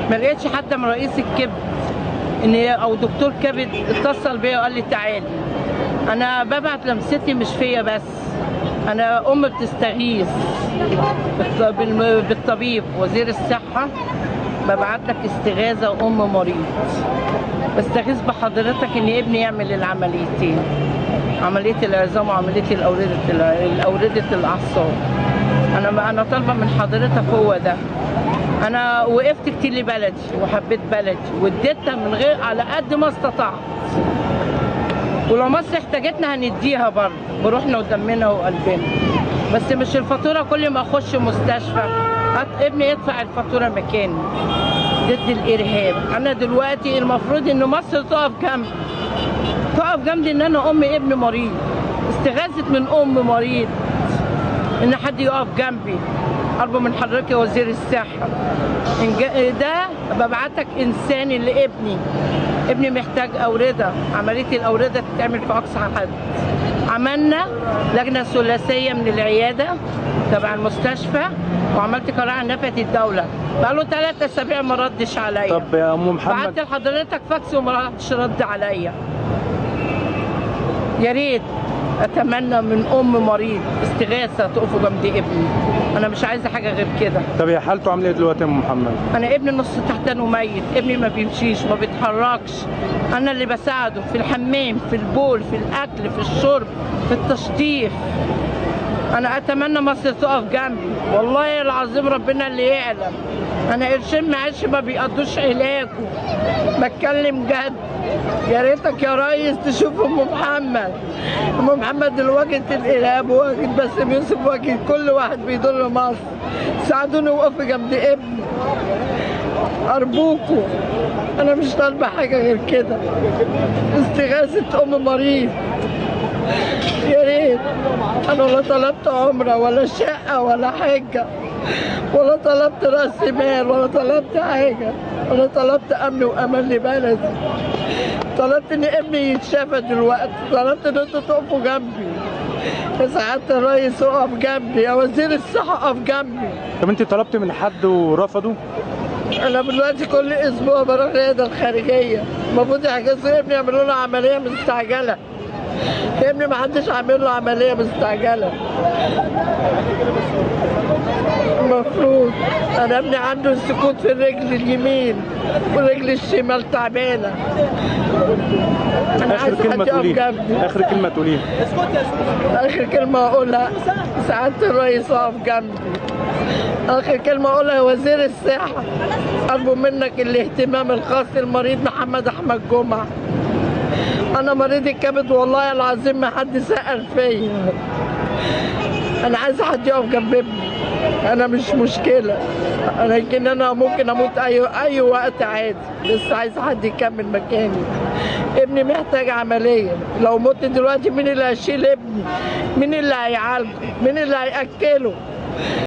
ما لقيتش حد من رئيس الكبد او دكتور كبد اتصل بيا وقال لي تعالي. انا ببعت لمستي مش فيا بس، انا ام بتستغيث بالطبيب وزير الصحه، ببعت لك استغاثه ام مريض، بستغيث بحضرتك ان ابني يعمل العمليتين، عمليه العظام وعمليه الاورده الاعصاب. انا طالبه من حضرتك هو ده. انا وقفت كتير لبلدي وحبيت بلدي واديتها من غير على قد ما استطعت، ولو مصر احتاجتنا هنديها برضه بروحنا ودمنا وقلبنا، بس مش الفاتوره كل ما اخش مستشفى ابني يدفع الفاتوره مكاني. ضد الارهاب. انا دلوقتي المفروض ان مصر تقف جنبي ان انا ام ابن مريض، استغاثه من ام مريض ان حد يقف جنبي. أرجو من حضرتك يا وزير الصحة ده ببعتك إنساني لابني. ابني محتاج أوردة، عملية الأوردة تتعمل في أقصى حد. عملنا لجنة ثلاثية من العيادة تبع المستشفى، وعملت قرار عن نفقة الدولة، بقاله 3 أسابيع ما ردش عليا. طب يا أم محمد، بعت لحضرتك فاكس وما ردش رد عليا. يا ريت اتمنى من ام مريض استغاثه تقفوا جنب ابني، انا مش عايزه حاجه غير كده. طب هي حالته عامله ايه دلوقتي يا ام محمد؟ انا ابني نص تحتانه ميت، ابني ما بيمشيش ما بيتحركش، انا اللي بساعده في الحمام، في البول، في الاكل، في الشرب، في التشطيف. انا اتمنى مصر تقف جنبي، والله العظيم ربنا اللي يعلم. انا قرشين معاش ما بيقضوش علاجه، بتكلم جد. يا ريتك يا ريس تشوف ام محمد. ام محمد اللي واجهت الارهاب وواجهت باسم يوسف وواجهت كل واحد بيضر مصر. ساعدوني وقفوا جنب ابني ارجوكوا، انا مش طالبه حاجه غير كده، استغاثه ام مريض. يا ريت. انا ولا طلبت عمره ولا شقه ولا حاجه، ولا طلبت راس مال ولا طلبت حاجه، انا طلبت امن وامان لبلدي، طلبت ان ابني يتشافى دلوقتي، طلبت ان انتوا تقفوا جنبي. يا سعاده الريس اقف جنبي، يا وزير الصحه اقف جنبي. طب انت طلبت من حد ورفضوا؟ انا دلوقتي كل اسبوع بروح العياده الخارجيه، المفروض يحجزوا ابني يعملوا له عمليه مستعجله. ابني ما حدش عامل له عمليه مستعجله. المفروض انا ابني عنده سكوت في الرجل اليمين والرجل الشمال تعبانه. انا اخر عايز كلمه حد يقف تقوليها، جنبي. اخر كلمه تقوليها. اخر كلمه اقولها سعاده الرئيس اقف جنبي. اخر كلمه اقولها يا وزير الصحه، ارجو منك الاهتمام الخاص للمريض محمد احمد جمعه. انا مريض الكبد والله العظيم ما حد سأل فيا. انا عايزه حد يقف جنب ابني، انا مش مشكله، انا يمكن انا ممكن اموت اي وقت عادي، بس عايزه حد يكمل مكاني. ابني محتاج عمليه، لو مت دلوقتي مين اللي هيشيل ابني؟ مين اللي هيعالجه؟ مين اللي هياكله؟